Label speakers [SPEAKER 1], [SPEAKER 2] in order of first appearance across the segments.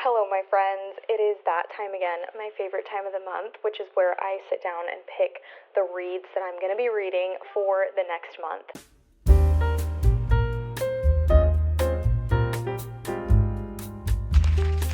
[SPEAKER 1] Hello, my friends. It is that time again, my favorite time of the month, which is where I sit down and pick the reads that I'm going to be reading for the next month.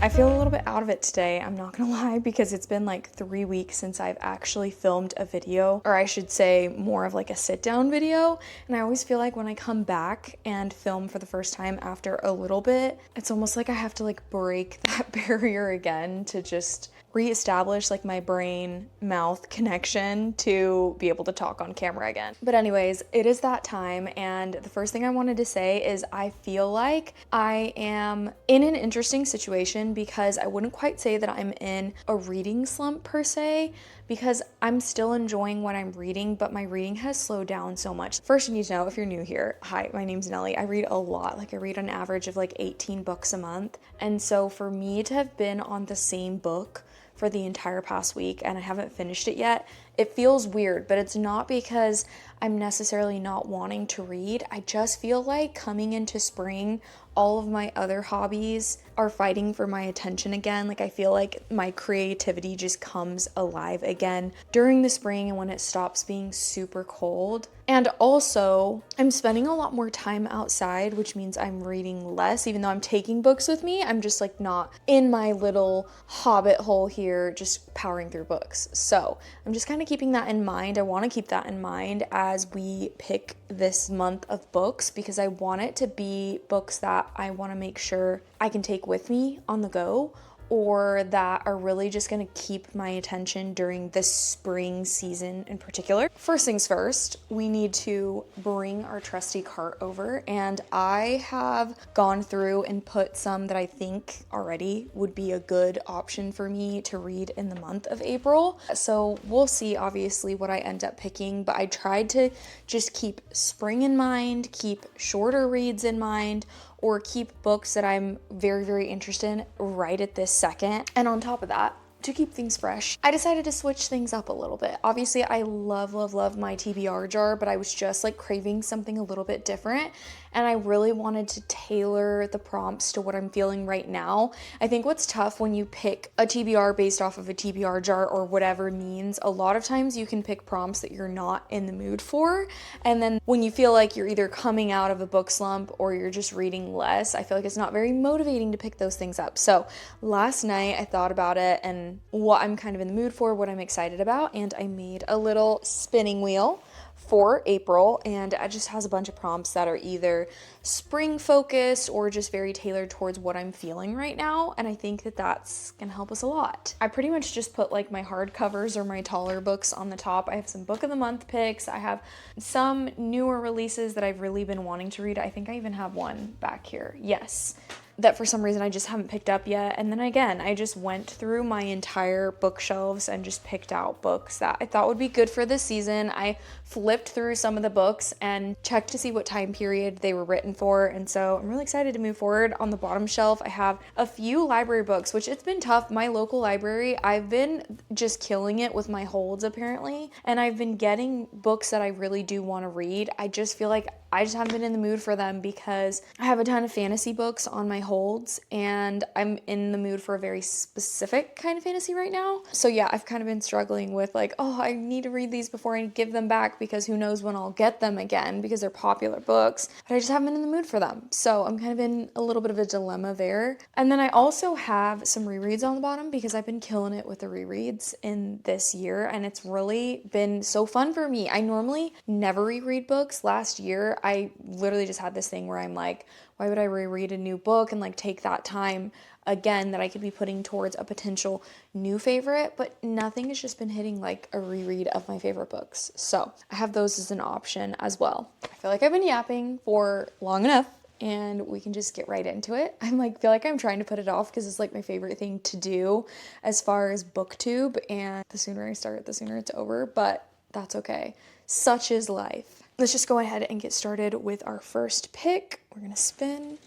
[SPEAKER 1] I feel a little bit out of it today, I'm not gonna lie, because it's been like 3 weeks since I've actually filmed a video, or I should say more of like a sit down video. And I always feel like when I come back and film for the first time after a little bit, it's almost like I have to like break that barrier again to just reestablish like my brain mouth connection to be able to talk on camera again. But anyways, it is that time, and the first thing I wanted to say is I feel like I am in an interesting situation because I wouldn't quite say that I'm in a reading slump per se, because I'm still enjoying what I'm reading, but my reading has slowed down so much. First, you need to know, if you're new here, hi, my name's Nellie. I read a lot. Like I read an average of like 18 books a month. And so for me to have been on the same book for the entire past week and I haven't finished it yet, it feels weird, but it's not because I'm necessarily not wanting to read. I just feel like coming into spring, all of my other hobbies are fighting for my attention again. Like I feel like my creativity just comes alive again during the spring and when it stops being super cold. And also, I'm spending a lot more time outside, which means I'm reading less. Even though I'm taking books with me, I'm just like not in my little hobbit hole here just powering through books. So I'm just kind of keeping that in mind. I want to keep that in mind as we pick this month of books, because I want it to be books that I want to make sure I can take with me on the go, or that are really just gonna keep my attention during this spring season in particular. First things first, we need to bring our trusty cart over, and I have gone through and put some that I think already would be a good option for me to read in the month of April. So we'll see obviously what I end up picking, but I tried to just keep spring in mind, keep shorter reads in mind, or keep books that I'm very, very interested in right at this second. And on top of that, to keep things fresh, I decided to switch things up a little bit. Obviously, I love my TBR jar, but I was just like craving something a little bit different. And I really wanted to tailor the prompts to what I'm feeling right now. I think what's tough when you pick a TBR based off of a TBR jar or whatever means, a lot of times you can pick prompts that you're not in the mood for. And then when you feel like you're either coming out of a book slump or you're just reading less, I feel like it's not very motivating to pick those things up. So last night I thought about it and what I'm kind of in the mood for, what I'm excited about, and I made a little spinning wheel for April, and it just has a bunch of prompts that are either spring focused or just very tailored towards what I'm feeling right now, and I think that that's gonna help us a lot. I pretty much just put like my hardcovers or my taller books on the top. I have some book of the month picks. I have some newer releases that I've really been wanting to read. I think I even have one back here. Yes. That for some reason I just haven't picked up yet. And then again, I just went through my entire bookshelves and just picked out books that I thought would be good for this season. I flipped through some of the books and checked to see what time period they were written for. And so I'm really excited to move forward. On the bottom shelf, I have a few library books, which it's been tough. My local library, I've been just killing it with my holds apparently. And I've been getting books that I really do want to read. I just feel like I just haven't been in the mood for them because I have a ton of fantasy books on my holds and I'm in the mood for a very specific kind of fantasy right now. So yeah, I've kind of been struggling with like, oh, I need to read these before I give them back because who knows when I'll get them again because they're popular books, but I just haven't been in the mood for them. So I'm kind of in a little bit of a dilemma there. And then I also have some rereads on the bottom because I've been killing it with the rereads in this year and it's really been so fun for me. I normally never reread books. Last year, I literally just had this thing where I'm like, why would I reread a new book and like take that time again that I could be putting towards a potential new favorite, but nothing has just been hitting like a reread of my favorite books. So I have those as an option as well. I feel like I've been yapping for long enough and we can just get right into it. Feel like I'm trying to put it off because it's like my favorite thing to do as far as booktube, and the sooner I start, the sooner it's over, but that's okay. Such is life. Let's just go ahead and get started with our first pick. We're gonna spin.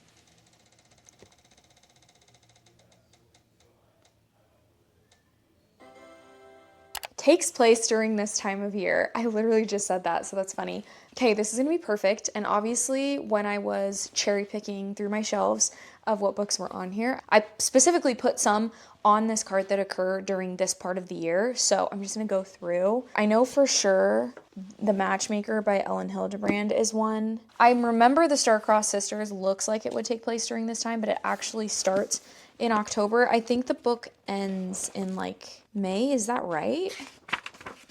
[SPEAKER 1] Takes place during this time of year. I literally just said that, so that's funny. Okay, this is gonna be perfect. And obviously, when I was cherry picking through my shelves of what books were on here, I specifically put some on this cart that occur during this part of the year. So I'm just gonna go through. I know for sure The Matchmaker by Ellen Hildebrand is one. I remember The Star-Crossed Sisters looks like it would take place during this time, but it actually starts in October. I think the book ends in like May, is that right?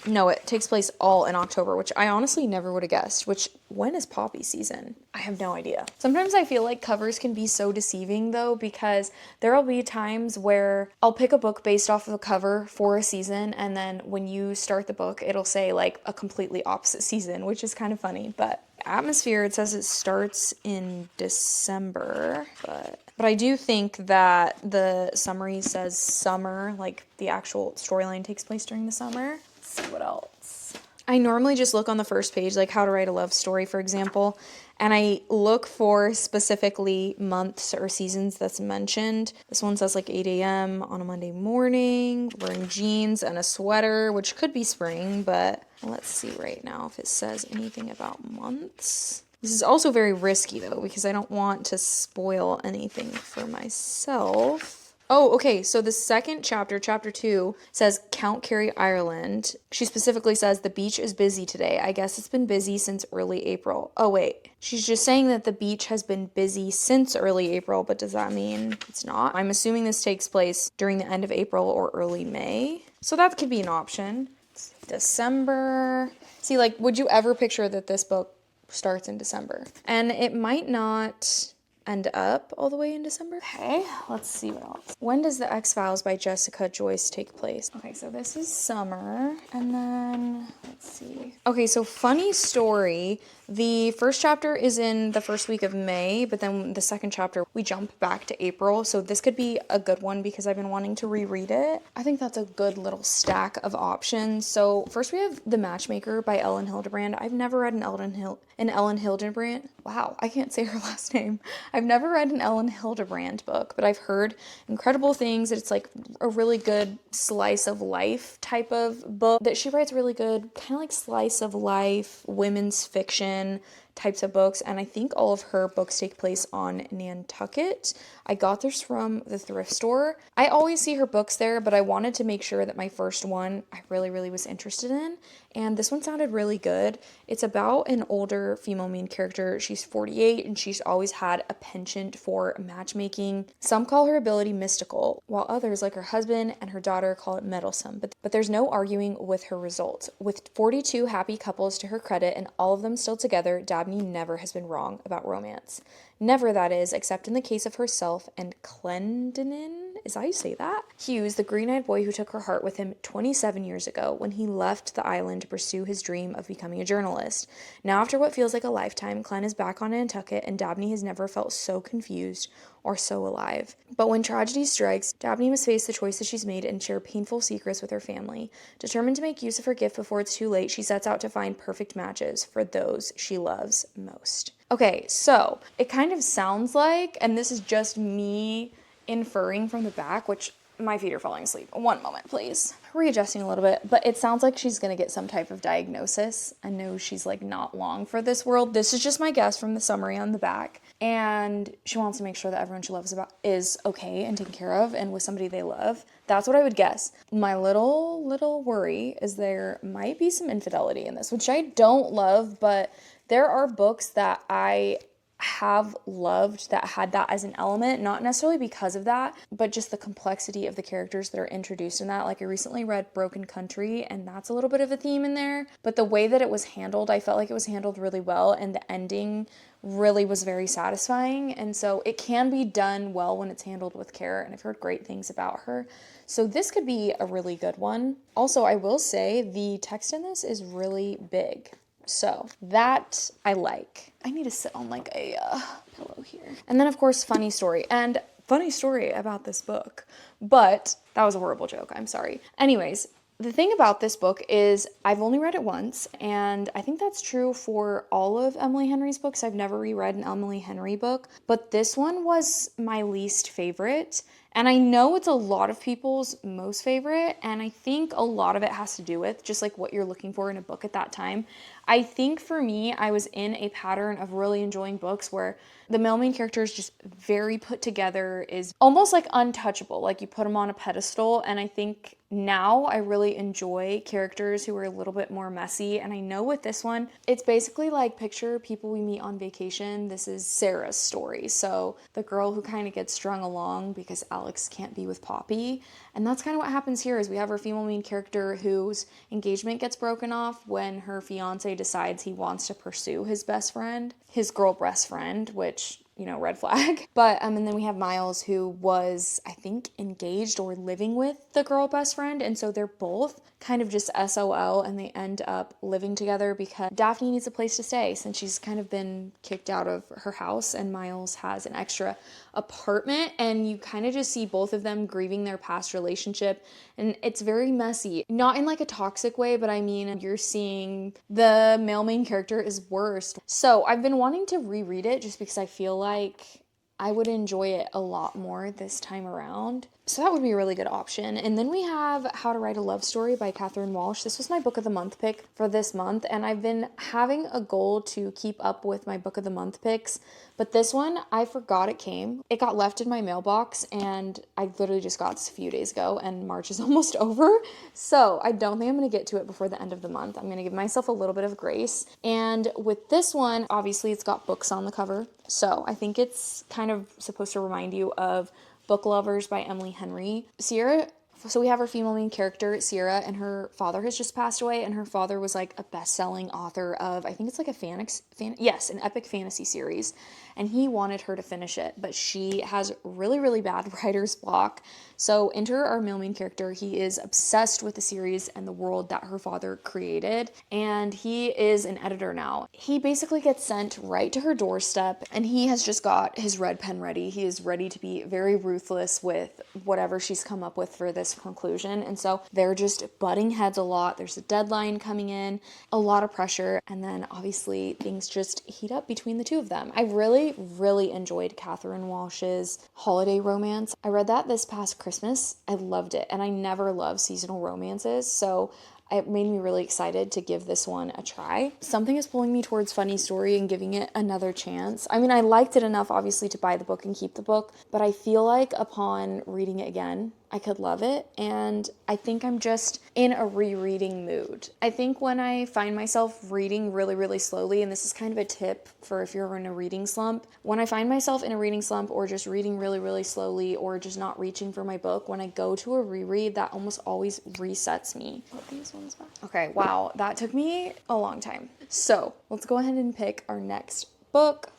[SPEAKER 1] No, it takes place all in October, which I honestly never would have guessed. When is poppy season? I have no idea. Sometimes I feel like covers can be so deceiving though, because there'll be times where I'll pick a book based off of a cover for a season, and then when you start the book, it'll say like a completely opposite season, which is kind of funny. But Atmosphere, it says it starts in December, but I do think that the summary says summer, like the actual storyline takes place during the summer. See what else. I normally just look on the first page, like How to Write a Love Story, for example, and I look for specifically months or seasons that's mentioned. This one says like 8 a.m. on a Monday morning, wearing jeans and a sweater, which could be spring, but let's see right now if it says anything about months. This is also very risky though, because I don't want to spoil anything for myself. Oh, okay, so the second chapter, chapter 2, says Count Carey, Ireland. She specifically says the beach is busy today. I guess it's been busy since early April. Oh, wait. She's just saying that the beach has been busy since early April, but does that mean it's not? I'm assuming this takes place during the end of April or early May. So that could be an option. December. See, like, would you ever picture that this book starts in December? And it might not end up all the way in December. Okay, let's see what else. When does The X-Files by Jessica Joyce take place? Okay, so this is summer, and then let's see. Okay, so funny story. The first chapter is in the first week of May, but then the second chapter, we jump back to April. So this could be a good one because I've been wanting to reread it. I think that's a good little stack of options. So first we have The Matchmaker by Ellen Hildebrand. I've never read an Ellen Hildebrand. Wow, I can't say her last name. I've never read an Ellen Hildebrand book, but I've heard incredible things that it's like a really good slice of life type of book, that she writes really good, kind of like slice of life, women's fiction types of books, and I think all of her books take place on Nantucket. I got this from the thrift store. I always see her books there, but I wanted to make sure that my first one I really was interested in, and this one sounded really good. It's about an older female main character. She's 48 and she's always had a penchant for matchmaking. Some call her ability mystical, while others, like her husband and her daughter, call it meddlesome, but there's no arguing with her results. With 42 happy couples to her credit and all of them still together, Dabney never has been wrong about romance. Never, that is, except in the case of herself and Clendenin, is that how you say that? Hughes, the green-eyed boy who took her heart with him 27 years ago when he left the island to pursue his dream of becoming a journalist. Now, after what feels like a lifetime, Clen is back on Nantucket, and Dabney has never felt so confused or so alive. But when tragedy strikes, Dabney must face the choices she's made and share painful secrets with her family. Determined to make use of her gift before it's too late, she sets out to find perfect matches for those she loves most. Okay, so it kind of sounds like, and this is just me inferring from the back, which my feet are falling asleep. One moment, please. Readjusting a little bit, but it sounds like she's gonna get some type of diagnosis. I know she's like not long for this world. This is just my guess from the summary on the back. And she wants to make sure that everyone she loves is okay and taken care of and with somebody they love. That's what I would guess. My little worry is there might be some infidelity in this, which I don't love, but there are books that I have loved that had that as an element, not necessarily because of that, but just the complexity of the characters that are introduced in that. Like, I recently read Broken Country, and that's a little bit of a theme in there, but the way that it was handled, I felt like it was handled really well, and the ending really was very satisfying. And so it can be done well when it's handled with care, and I've heard great things about her. So this could be a really good one. Also, I will say the text in this is really big. So that I like. I need to sit on like a pillow here. And then of course, funny story about this book, but that was a horrible joke. I'm sorry. Anyways, the thing about this book is I've only read it once, and I think that's true for all of Emily Henry's books. I've never reread an Emily Henry book, but this one was my least favorite. And I know it's a lot of people's most favorite, and I think a lot of it has to do with just like what you're looking for in a book at that time. I think for me, I was in a pattern of really enjoying books where the male main character is just very put together, is almost like untouchable, like you put them on a pedestal. And I think now I really enjoy characters who are a little bit more messy. And I know with this one, it's basically like picture people we meet on vacation. This is Sarah's story. So the girl who kind of gets strung along because Alex can't be with Poppy. And that's kind of what happens here is we have our female main character whose engagement gets broken off when her fiance decides he wants to pursue his best friend, his girl best friend, which, you know, red flag. But and then we have Miles, who was, I think, engaged or living with the girl best friend, and so they're both kind of just SOL, and they end up living together because Daphne needs a place to stay since she's kind of been kicked out of her house, and Miles has an extra apartment, and you kind of just see both of them grieving their past relationship, and it's very messy. Not in like a toxic way, but I mean, you're seeing the male main character is worst. So I've been wanting to reread it just because I feel like I would enjoy it a lot more this time around. So that would be a really good option. And then we have How to Write a Love Story by Catherine Walsh. This was my book of the month pick for this month, and I've been having a goal to keep up with my book of the month picks. But this one, I forgot it came. It got left in my mailbox, and I literally just got this a few days ago, and March is almost over. So I don't think I'm going to get to it before the end of the month. I'm going to give myself a little bit of grace. And with this one, obviously it's got books on the cover. So I think it's kind of supposed to remind you of Book Lovers by Emily Henry. So we have our female main character, Sierra, and her father has just passed away, and her father was like a best-selling author of, I think it's like an epic fantasy series, and he wanted her to finish it, but she has really, really bad writer's block. So enter our male main character. He is obsessed with the series and the world that her father created, and he is an editor now. He basically gets sent right to her doorstep, and he has just got his red pen ready. He is ready to be very ruthless with whatever she's come up with for this conclusion, and so they're just butting heads a lot. There's a deadline coming in, a lot of pressure, and then obviously things just heat up between the two of them. I really, really enjoyed Catherine Walsh's holiday romance. I read that this past Christmas. I loved it, and I never love seasonal romances, so it made me really excited to give this one a try. Something is pulling me towards Funny Story and giving it another chance. I mean, I liked it enough, obviously, to buy the book and keep the book, but I feel like upon reading it again, I could love it, and I think I'm just in a rereading mood. I think when I find myself reading really, really slowly, and this is kind of a tip for if you're in a reading slump, when I find myself in a reading slump or just reading really, really slowly or just not reaching for my book, when I go to a reread, that almost always resets me. Put these ones back. Okay, wow, that took me a long time. So let's go ahead and pick our next book.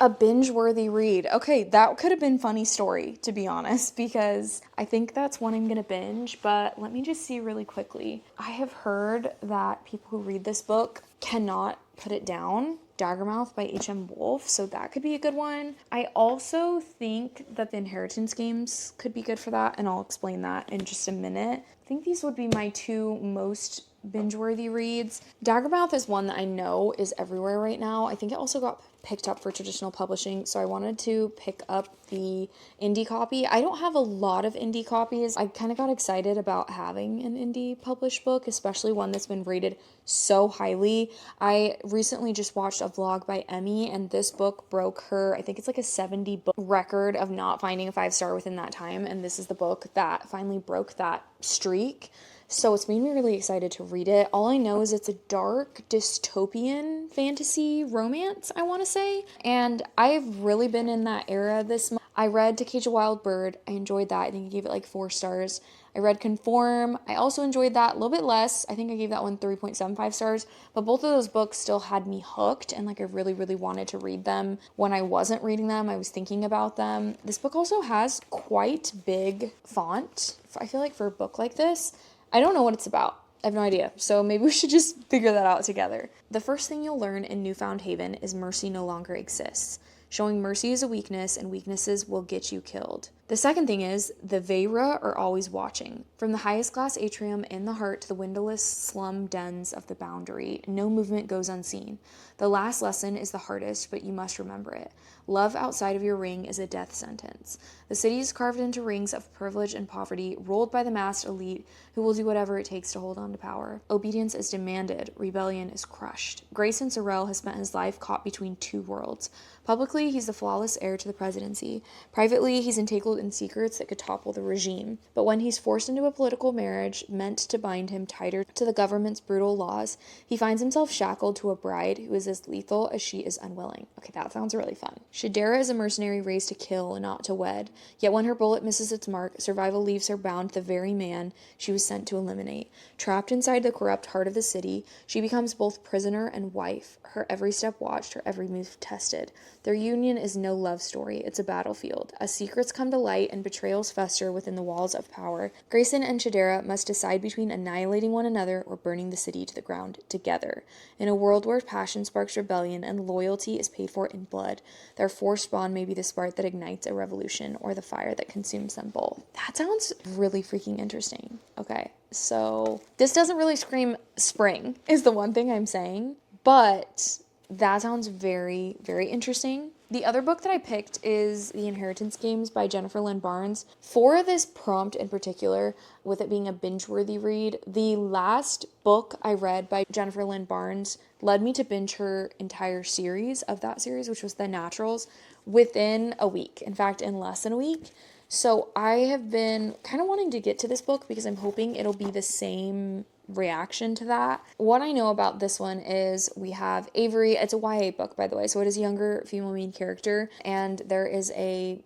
[SPEAKER 1] A binge-worthy read. Okay, that could have been Funny Story, to be honest, because I think that's one I'm gonna binge, but let me just see really quickly. I have heard that people who read this book cannot put it down. Daggermouth by H.M. Wolf, so that could be a good one. I also think that the Inheritance Games could be good for that, and I'll explain that in just a minute. I think these would be my two most binge-worthy reads. Daggermouth is one that I know is everywhere right now. I think it also got picked up for traditional publishing, so I wanted to pick up the indie copy. I don't have a lot of indie copies. I kind of got excited about having an indie published book, especially one that's been rated so highly. I recently just watched a vlog by Emmy, and this book broke her, I think it's like a 70 book record of not finding a 5-star within that time, and this is the book that finally broke that streak. So it's made me really excited to read it. All I know is it's a dark dystopian fantasy romance, I want to say. And I've really been in that era this month. I read To Cage a Wild Bird. I enjoyed that. I think I gave it like 4 stars. I read Conform. I also enjoyed that a little bit less. I think I gave that one 3.75 stars. But both of those books still had me hooked, and like I really, really wanted to read them. When I wasn't reading them, I was thinking about them. This book also has quite big font, I feel like, for a book like this. I don't know what it's about. I have no idea. So maybe we should just figure that out together. The first thing you'll learn in Newfound Haven is mercy no longer exists. Showing mercy is a weakness, and weaknesses will get you killed. The second thing is, the Veyra are always watching. From the highest class atrium in the heart to the windowless slum dens of the boundary, no movement goes unseen. The last lesson is the hardest, but you must remember it. Love outside of your ring is a death sentence. The city is carved into rings of privilege and poverty, ruled by the masked elite who will do whatever it takes to hold on to power. Obedience is demanded, rebellion is crushed. Grayson Sorrell has spent his life caught between two worlds. Publicly, he's the flawless heir to the presidency. Privately, he's entangled in secrets that could topple the regime. But when he's forced into a political marriage meant to bind him tighter to the government's brutal laws, he finds himself shackled to a bride who is as lethal as she is unwilling. Okay, that sounds really fun. Shadera is a mercenary raised to kill, not to wed. Yet when her bullet misses its mark, survival leaves her bound to the very man she was sent to eliminate. Trapped inside the corrupt heart of the city, she becomes both prisoner and wife. Her every step watched, her every move tested. Their union is no love story, it's a battlefield. As secrets come to light and betrayals fester within the walls of power, Grayson and Shadera must decide between annihilating one another or burning the city to the ground together. In a world where passion sparks rebellion and loyalty is paid for in blood, their forced bond may be the spark that ignites a revolution or the fire that consumes them both. That sounds really freaking interesting. Okay, so this doesn't really scream spring, is the one thing I'm saying, but that sounds very, very interesting. The other book that I picked is The Inheritance Games by Jennifer Lynn Barnes. For this prompt in particular, with it being a binge-worthy read, the last book I read by Jennifer Lynn Barnes led me to binge her entire series of that series, which was The Naturals, within a week. In fact, in less than a week. So I have been kind of wanting to get to this book because I'm hoping it'll be the same reaction to that. What I know about this one is we have Avery. It's a YA book, by the way, so it is a younger female main character, and there is a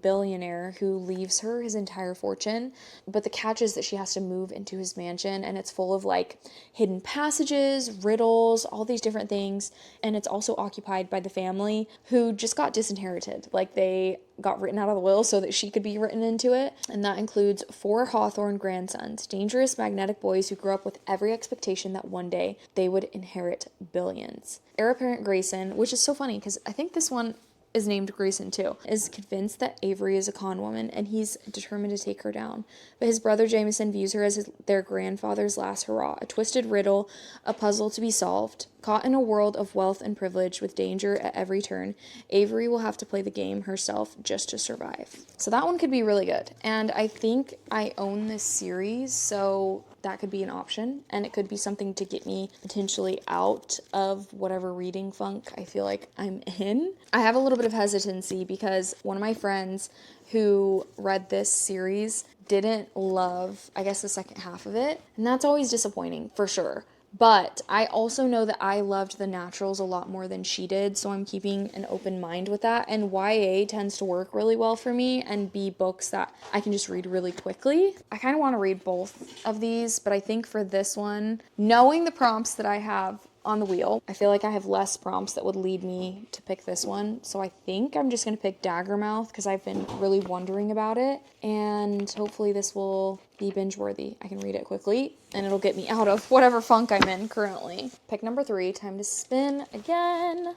[SPEAKER 1] billionaire who leaves her his entire fortune, but the catch is that she has to move into his mansion, and it's full of like hidden passages, riddles, all these different things, and it's also occupied by the family who just got disinherited. Like they got written out of the will so that she could be written into it, and that includes 4 Hawthorne grandsons, dangerous magnetic boys who grew up with every expectation that one day they would inherit billions. Heir apparent Grayson, which is so funny because I think this one is named Grayson too, is convinced that Avery is a con woman and he's determined to take her down. But his brother Jameson views her as their grandfather's last hurrah, a twisted riddle, a puzzle to be solved. Caught in a world of wealth and privilege with danger at every turn, Avery will have to play the game herself just to survive. So that one could be really good. And I think I own this series, so that could be an option, and it could be something to get me potentially out of whatever reading funk I feel like I'm in. I have a little bit of hesitancy because one of my friends who read this series didn't love, I guess, the second half of it, and that's always disappointing for sure. But I also know that I loved The Naturals a lot more than she did, so I'm keeping an open mind with that. And YA tends to work really well for me and be books that I can just read really quickly. I kind of want to read both of these, but I think for this one, knowing the prompts that I have on the wheel, I feel like I have less prompts that would lead me to pick this one. So I think I'm just going to pick Daggermouth because I've been really wondering about it. And hopefully this will be binge worthy. I can read it quickly and it'll get me out of whatever funk I'm in currently. Pick number 3, time to spin again.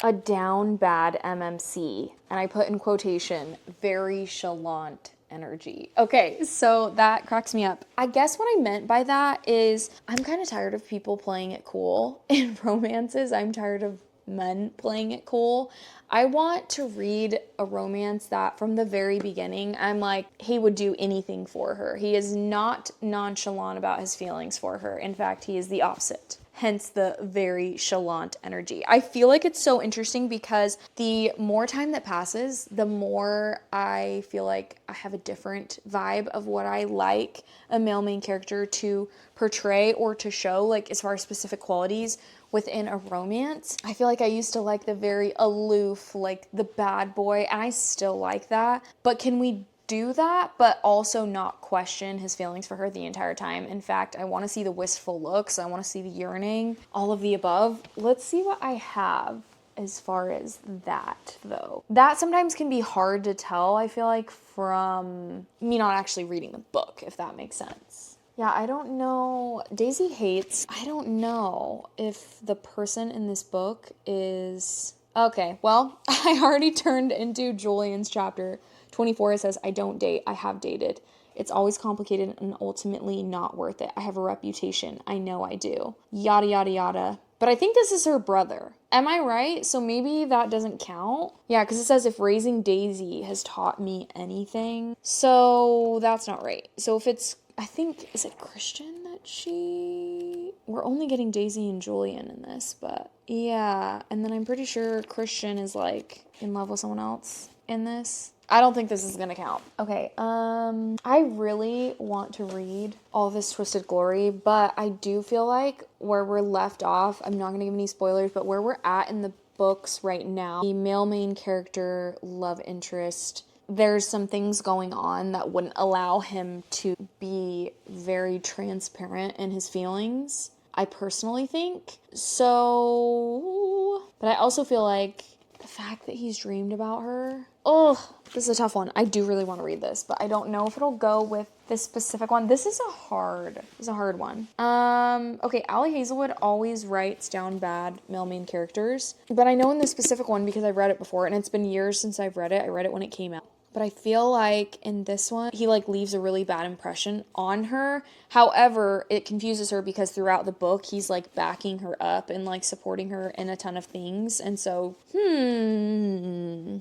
[SPEAKER 1] A down bad MMC. And I put in quotation, very chalant energy. Okay, so that cracks me up. I guess what I meant by that is I'm kind of tired of people playing it cool in romances. I'm tired of men playing it cool. I want to read a romance that from the very beginning, I'm like, he would do anything for her. He is not nonchalant about his feelings for her. In fact, he is the opposite. Hence the very chalant energy. I feel like it's so interesting because the more time that passes, the more I feel like I have a different vibe of what I like a male main character to portray or to show, like as far as specific qualities within a romance. I feel like I used to like the very aloof, like the bad boy, and I still like that. But can we do that, but also not question his feelings for her the entire time? In fact, I want to see the wistful looks. I want to see the yearning, all of the above. Let's see what I have as far as that, though. That sometimes can be hard to tell, I feel like, from me not actually reading the book, if that makes sense. Yeah, I don't know. Daisy hates. I don't know if the person in this book is... Okay, well, I already turned into Julian's chapter 24. It says, I don't date. I have dated. It's always complicated and ultimately not worth it. I have a reputation. I know I do. Yada, yada, yada. But I think this is her brother. Am I right? So maybe that doesn't count? Yeah, because it says if raising Daisy has taught me anything. So that's not right. So if it's, I think, is it Christian that she... We're only getting Daisy and Julian in this, but yeah. And then I'm pretty sure Christian is like in love with someone else in this. I don't think this is gonna count. Okay, I really want to read all this Twisted Glory, but I do feel like where we're left off, I'm not gonna give any spoilers, but where we're at in the books right now, the male main character, love interest, there's some things going on that wouldn't allow him to be very transparent in his feelings, I personally think. So, but I also feel like the fact that he's dreamed about her, oh, this is a tough one. I do really want to read this, but I don't know if it'll go with this specific one. This is a hard one. Okay, Allie Hazelwood always writes down bad male main characters, but I know in this specific one because I've read it before, and it's been years since I've read it. I read it when it came out. But I feel like in this one, he like leaves a really bad impression on her. However, it confuses her because throughout the book, he's like backing her up and like supporting her in a ton of things. And so,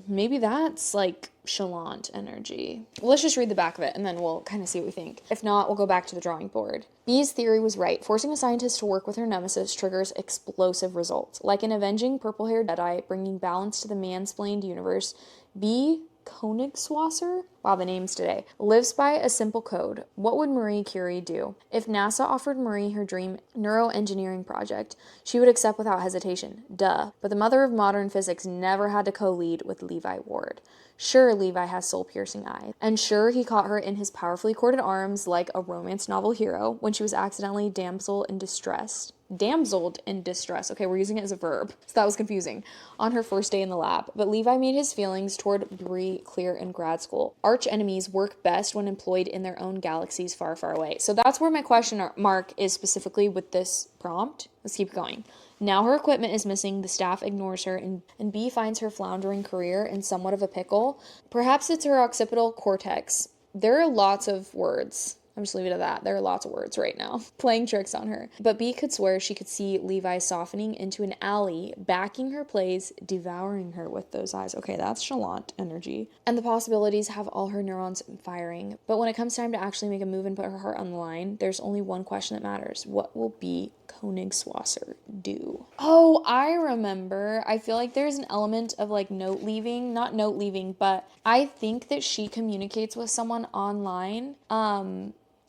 [SPEAKER 1] maybe that's like Chalant energy. Well, let's just read the back of it and then we'll kind of see what we think. If not, we'll go back to the drawing board. B's theory was right. Forcing a scientist to work with her nemesis triggers explosive results. Like an avenging purple-haired Jedi bringing balance to the mansplained universe, B. Königswasser, wow, the names today, lives by a simple code. What would Marie Curie do? If NASA offered Marie her dream neuroengineering project, she would accept without hesitation. Duh. But the mother of modern physics never had to co-lead with Levi Ward. Sure, Levi has soul-piercing eyes. And sure, he caught her in his powerfully corded arms like a romance novel hero when she was accidentally damseled in distress. Okay, we're using it as a verb, so that was confusing, on her first day in the lab. But Levi made his feelings toward Brie clear in grad school. Arch enemies work best when employed in their own galaxies far, far away. So that's where my question mark is specifically with this prompt. Let's keep going. Now her equipment is missing, the staff ignores her, and B finds her floundering career in somewhat of a pickle. Perhaps it's her occipital cortex. There are lots of words. I'm just leaving it at that. There are lots of words right now playing tricks on her. But B could swear she could see Levi softening into an ally, backing her plays, devouring her with those eyes. Okay, that's Chalant energy. And the possibilities have all her neurons firing. But when it comes time to actually make a move and put her heart on the line, there's only one question that matters. What will B Königswasser do? Oh, I remember. I feel like there's an element of like not note leaving, but I think that she communicates with someone online.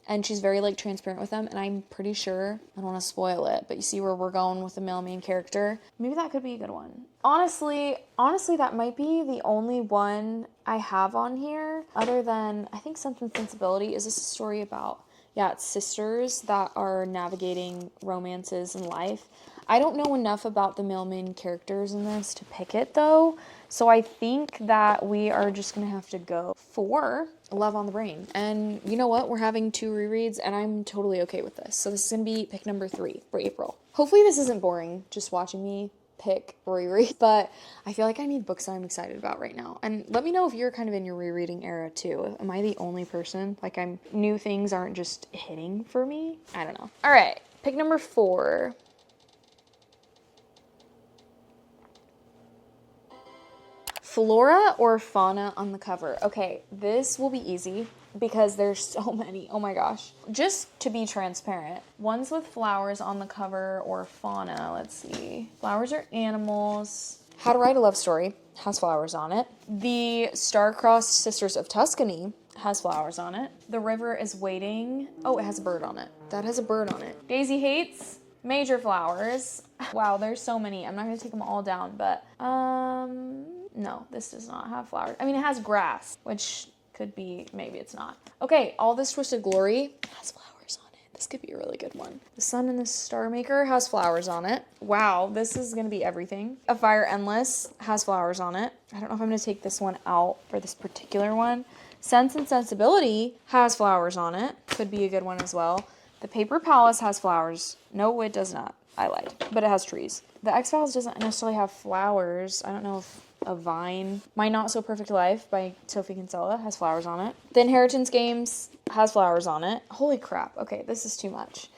[SPEAKER 1] And she's very, like, transparent with them. And I'm pretty sure, I don't want to spoil it, but you see where we're going with the male main character. Maybe that could be a good one. Honestly, that might be the only one I have on here. Other than, I think Sense and Sensibility. Is this a story about, yeah, it's sisters that are navigating romances in life. I don't know enough about the male main characters in this to pick it, though. So I think that we are just going to have to go for Love on the Brain. And you know what? We're having 2 rereads, and I'm totally okay with this. So this is going to be pick number 3 for April. Hopefully this isn't boring, just watching me pick reread, but I feel like I need books that I'm excited about right now. And let me know if you're kind of in your rereading era too. Am I the only person? Like new things aren't just hitting for me? I don't know. All right, pick number 4. Flora or fauna on the cover? Okay, this will be easy because there's so many. Oh my gosh. Just to be transparent, ones with flowers on the cover or fauna, let's see. Flowers are animals. How to Write a Love Story has flowers on it. The Star-Crossed Sisters of Tuscany has flowers on it. The River is Waiting. Oh, it has a bird on it. That has a bird on it. Daisy Hates, major flowers. Wow, there's so many. I'm not gonna take them all down, but no, this does not have flowers. I mean, it has grass, which could be, maybe it's not. Okay, All This Twisted Glory has flowers on it. This could be a really good one. The Sun and the Star Maker has flowers on it. Wow, this is gonna be everything. A Fire Endless has flowers on it. I don't know if I'm gonna take this one out for this particular one. Sense and Sensibility has flowers on it. Could be a good one as well. The Paper Palace has flowers. No, it does not. I lied. But it has trees. The X-Files doesn't necessarily have flowers. I don't know if a vine. My Not So Perfect Life by Sophie Kinsella has flowers on it. The Inheritance Games has flowers on it. Holy crap. Okay, this is too much.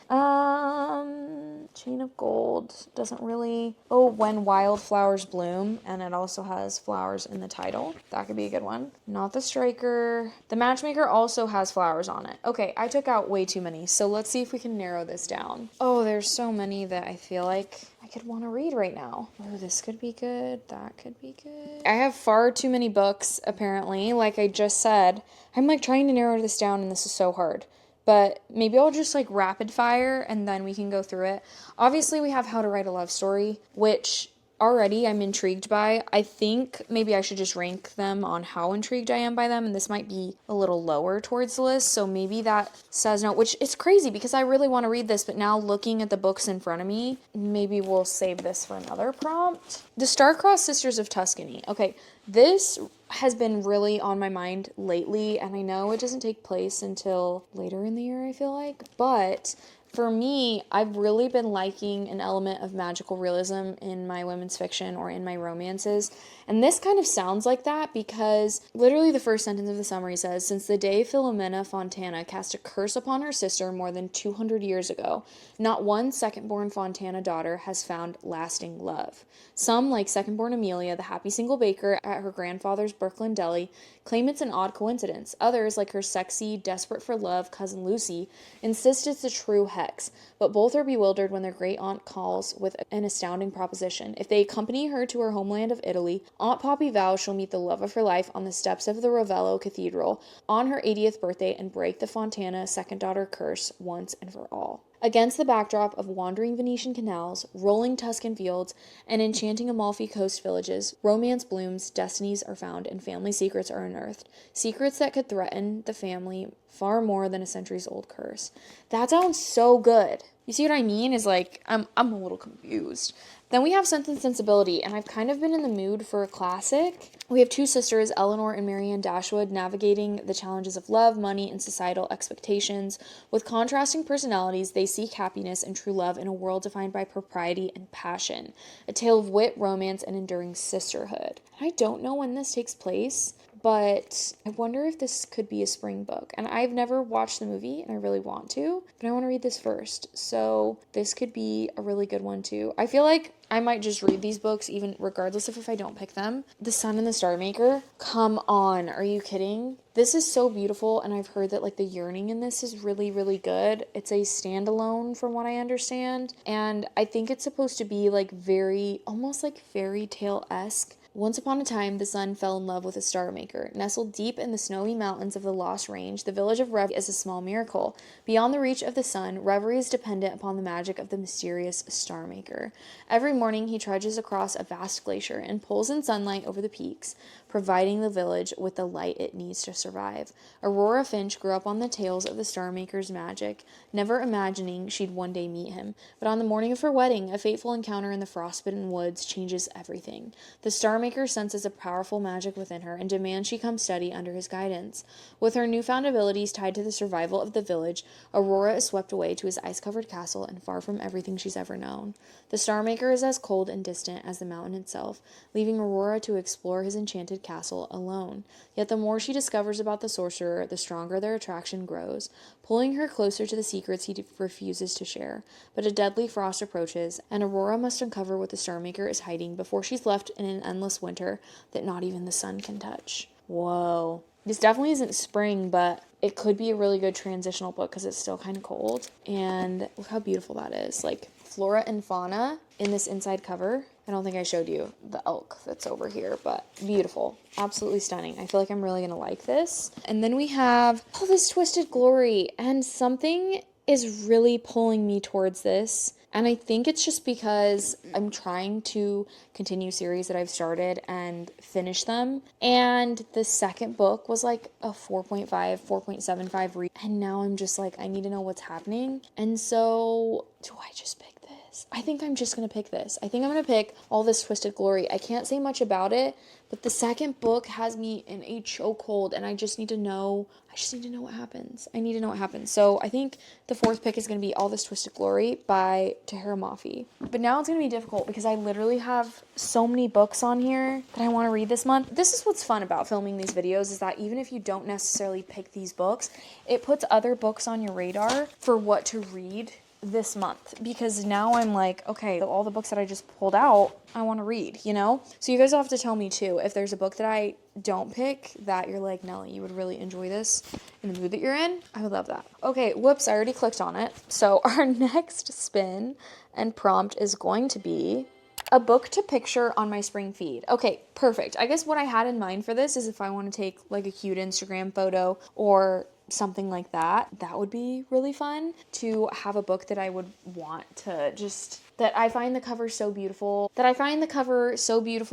[SPEAKER 1] Chain of Gold doesn't really... Oh, When Wildflowers Bloom, and it also has flowers in the title. That could be a good one. Not the Striker. The Matchmaker also has flowers on it. Okay, I took out way too many, so let's see if we can narrow this down. Oh, there's so many that I feel like I could want to read right now. Oh, this could be good. That could be good. I have far too many books, apparently. Like I just said, I'm like trying to narrow this down, and this is so hard. But maybe I'll just like rapid fire and then we can go through it. Obviously, we have How to Write a Love Story, which already I'm intrigued by. I think maybe I should just rank them on how intrigued I am by them, and this might be a little lower towards the list, so maybe that says no, which is crazy because I really want to read this, but now looking at the books in front of me, maybe we'll save this for another prompt. The Star-Crossed Sisters of Tuscany. Okay, this has been really on my mind lately, and I know it doesn't take place until later in the year, I feel like, but for me, I've really been liking an element of magical realism in my women's fiction or in my romances. And this kind of sounds like that because literally the first sentence of the summary says, since the day Filomena Fontana cast a curse upon her sister more than 200 years ago, not one second-born Fontana daughter has found lasting love. Some, like second-born Amelia, the happy single baker at her grandfather's Brooklyn deli, claim it's an odd coincidence. Others, like her sexy, desperate for love cousin Lucy, insist it's a true hex, but both are bewildered when their great-aunt calls with an astounding proposition. If they accompany her to her homeland of Italy, Aunt Poppy vows she'll meet the love of her life on the steps of the Ravello Cathedral on her 80th birthday and break the Fontana second-daughter curse once and for all. Against the backdrop of wandering Venetian canals, rolling Tuscan fields, and enchanting Amalfi Coast villages, romance blooms, destinies are found, and family secrets are unearthed. Secrets that could threaten the family far more than a centuries-old curse. That sounds so good. You see what I mean? Is like, I'm a little confused. Then we have Sense and Sensibility, and I've kind of been in the mood for a classic. We have two sisters, Eleanor and Marianne Dashwood, navigating the challenges of love, money, and societal expectations. With contrasting personalities, they seek happiness and true love in a world defined by propriety and passion. A tale of wit, romance, and enduring sisterhood. I don't know when this takes place, but I wonder if this could be a spring book. And I've never watched the movie, and I really want to, but I want to read this first. So this could be a really good one too. I feel like I might just read these books even regardless of if I don't pick them. The Sun and the Star Maker. Come on, are you kidding? This is so beautiful, and I've heard that like the yearning in this is really, really good. It's a standalone from what I understand, and I think it's supposed to be like very, almost like fairy tale-esque. Once upon a time, the sun fell in love with a star maker. Nestled deep in the snowy mountains of the Lost Range, the village of Reverie is a small miracle. Beyond the reach of the sun, Reverie is dependent upon the magic of the mysterious star maker. Every morning, he trudges across a vast glacier and pulls in sunlight over the peaks, providing the village with the light it needs to survive. Aurora Finch grew up on the tales of the star maker's magic, never imagining she'd one day meet him. But on the morning of her wedding, a fateful encounter in the frostbitten woods changes everything. The star maker senses a powerful magic within her and demands she come study under his guidance. With her newfound abilities tied to the survival of the village, Aurora is swept away to his ice-covered castle and far from everything she's ever known. The star maker is as cold and distant as the mountain itself, leaving Aurora to explore his enchanted castle alone. Yet the more she discovers about the sorcerer, the stronger their attraction grows, pulling her closer to the secrets he refuses to share. But a deadly frost approaches, and Aurora must uncover what the star maker is hiding before she's left in an endless winter that not even the sun can touch. Whoa. This definitely isn't spring, but it could be a really good transitional book because it's still kind of cold. And look how beautiful that is. Like flora and fauna in this inside cover. I don't think I showed you the elk that's over here, but beautiful. Absolutely stunning. I feel like I'm really going to like this. And then we have this Twisted Glory, and something is really pulling me towards this. And I think it's just because I'm trying to continue series that I've started and finish them. And the second book was like a 4.5, 4.75 read. And now I'm just like, I need to know what's happening. And so, do I just pick this? this. I think I'm just going to pick this. I think I'm going to pick All This Twisted Glory. I can't say much about it, but the second book has me in a chokehold, and I just need to know what happens. I need to know what happens. So I think the fourth pick is going to be All This Twisted Glory by Tahira Mafi. But now it's going to be difficult because I literally have so many books on here that I want to read this month. This is what's fun about filming these videos, is that even if you don't necessarily pick these books, it puts other books on your radar for what to read this month, because now I'm like, okay, all the books that I just pulled out, I want to read, you know? So you guys will have to tell me too, if there's a book that I don't pick that you're like, Nellie, you would really enjoy this in the mood that you're in. I would love that. Okay, whoops, I already clicked on it. So our next spin and prompt is going to be a book to picture on my spring feed. Okay, perfect. I guess what I had in mind for this is if I want to take like a cute Instagram photo or something like that, that would be really fun to have a book that I would want to just, that I find the cover so beautiful,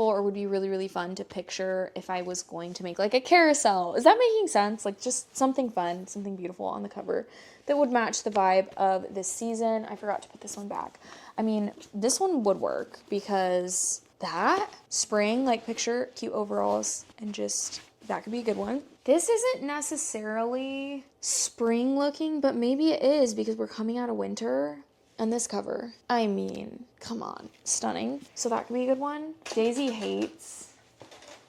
[SPEAKER 1] or would be really, really fun to picture if I was going to make like a carousel. Is that making sense? Like just something fun, something beautiful on the cover that would match the vibe of this season. I forgot to put this one back. I mean, this one would work because that spring, like picture cute overalls, and just, that could be a good one. This isn't necessarily spring looking, but maybe it is because we're coming out of winter. And this cover, I mean, come on, stunning. So that could be a good one. Daisy Hates,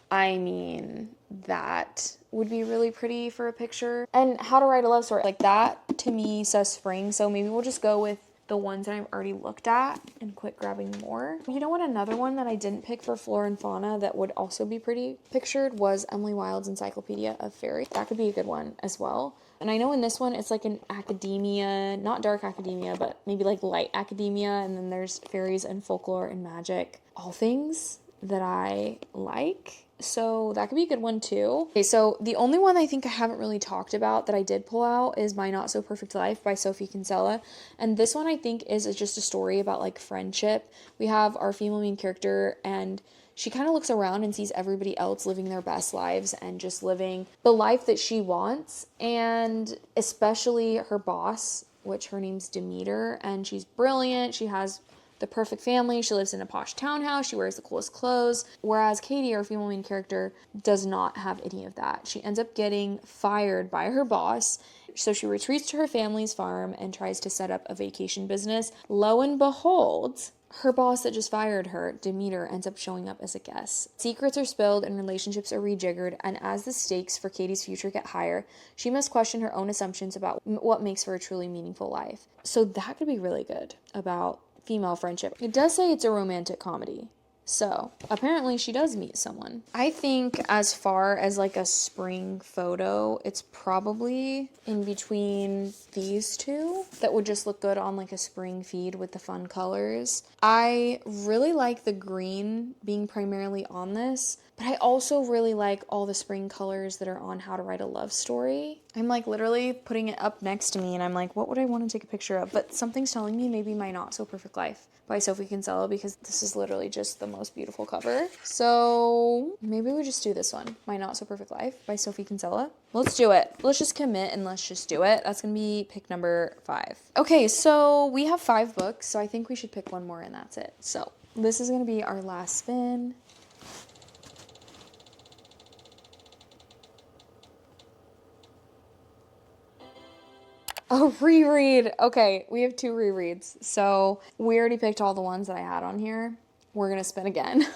[SPEAKER 1] I mean, that would be really pretty for a picture. And How to Write a Love Story, like that to me says spring. So maybe we'll just go with the ones that I've already looked at and quit grabbing more. You know what, another one that I didn't pick for Flora and Fauna that would also be pretty pictured was Emily Wilde's Encyclopedia of Fairy. That could be a good one as well. And I know in this one it's like an academia, not dark academia, but maybe like light academia, and then there's fairies and folklore and magic, all things that I like. So that could be a good one too. Okay, so the only one I think I haven't really talked about that I did pull out is My Not So Perfect Life by Sophie Kinsella. And this one I think is just a story about like friendship. We have our female main character, and she kind of looks around and sees everybody else living their best lives and just living the life that she wants. And especially her boss, which her name's Demeter, and she's brilliant. She has the perfect family. She lives in a posh townhouse. She wears the coolest clothes. Whereas Katie, our female main character, does not have any of that. She ends up getting fired by her boss. So she retreats to her family's farm and tries to set up a vacation business. Lo and behold, her boss that just fired her, Demeter, ends up showing up as a guest. Secrets are spilled and relationships are rejiggered, and as the stakes for Katie's future get higher, she must question her own assumptions about what makes for a truly meaningful life. So that could be really good about female friendship. It does say it's a romantic comedy. So apparently she does meet someone. I think as far as like a spring photo, it's probably in between these two that would just look good on like a spring feed with the fun colors. I really like the green being primarily on this, but I also really like all the spring colors that are on How to Write a Love Story. I'm like literally putting it up next to me and I'm like, what would I want to take a picture of? But something's telling me maybe My Not So Perfect Life by Sophie Kinsella, because this is literally just the most beautiful cover. So maybe we just do this one, My Not So Perfect Life by Sophie Kinsella. Let's do it. Let's just commit and let's just do it. That's gonna be pick number 5. Okay, so we have 5 books, so I think we should pick one more and that's it. So this is gonna be our last spin. A reread. Okay, we have 2 rereads. So we already picked all the ones that I had on here. We're gonna spin again.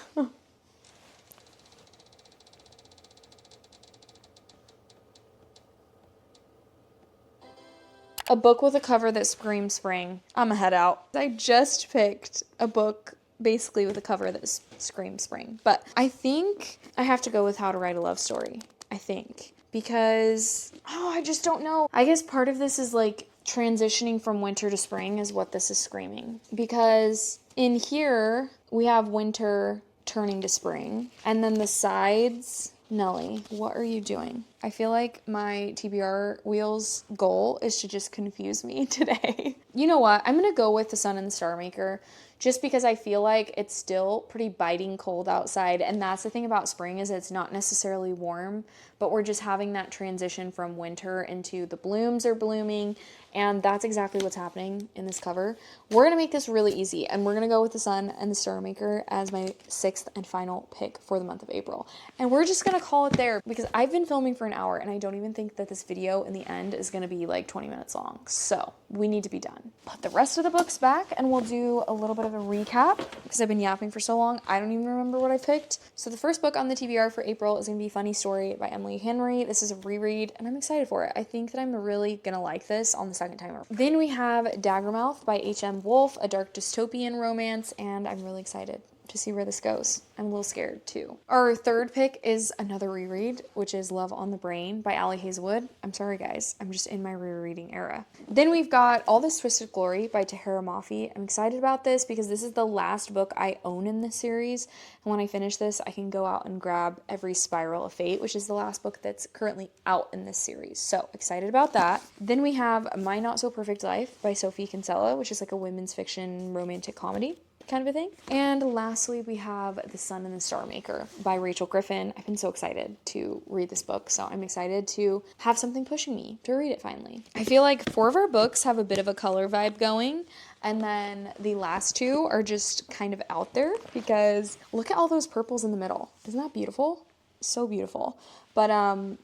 [SPEAKER 1] A book with a cover that screams spring. I'ma head out. I just picked a book basically with a cover that screams spring. But I think I have to go with How to Write a Love Story. I think. Because, I just don't know. I guess part of this is like transitioning from winter to spring is what this is screaming. Because in here, we have winter turning to spring. And then the sides, Nellie, what are you doing? I feel like my TBR wheels goal is to just confuse me today. You know what? I'm gonna go with the Sun and the Star Maker just because I feel like it's still pretty biting cold outside. And that's the thing about spring, is it's not necessarily warm, but we're just having that transition from winter into the blooms are blooming. And that's exactly what's happening in this cover. We're gonna make this really easy, and we're gonna go with the Sun and the Star Maker as my 6th and final pick for the month of April. And we're just gonna call it there because I've been filming for an hour and I don't even think that this video in the end is gonna be like 20 minutes long. So we need to be done. Put the rest of the books back and we'll do a little bit of a recap because I've been yapping for so long. I don't even remember what I picked. So the first book on the TBR for April is gonna be Funny Story by Emily Henry. This is a reread and I'm excited for it. I think that I'm really gonna like this on the second time around. Then we have Daggermouth by H.M. Wolfe, a dark dystopian romance, and I'm really excited to see where this goes. I'm a little scared too. Our third pick is another reread, which is Love on the Brain by Allie Hazelwood. I'm sorry guys, I'm just in my rereading era. Then we've got All This Twisted Glory by Tahira Mafi. I'm excited about this because this is the last book I own in this series. And when I finish this, I can go out and grab every Spiral of Fate, which is the last book that's currently out in this series. So excited about that. Then we have My Not So Perfect Life by Sophie Kinsella, which is like a women's fiction romantic comedy kind of a thing. And lastly, we have The Sun and the Star Maker by Rachel Griffin. I've been so excited to read this book, so I'm excited to have something pushing me to read it finally. I feel like 4 of our books have a bit of a color vibe going, and then the last 2 are just kind of out there because look at all those purples in the middle. Isn't that beautiful? So beautiful. But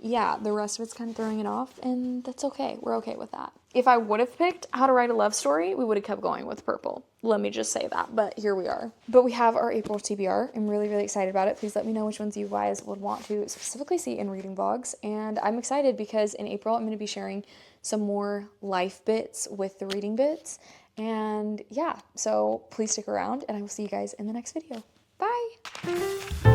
[SPEAKER 1] yeah, the rest of it's kind of throwing it off, and that's okay. We're okay with that. If I would have picked How to Write a Love Story, we would have kept going with purple. Let me just say that, but here we are. But we have our April TBR. I'm really, really excited about it. Please let me know which ones you guys would want to specifically see in reading vlogs. And I'm excited because in April, I'm going to be sharing some more life bits with the reading bits. And yeah, so please stick around and I will see you guys in the next video. Bye!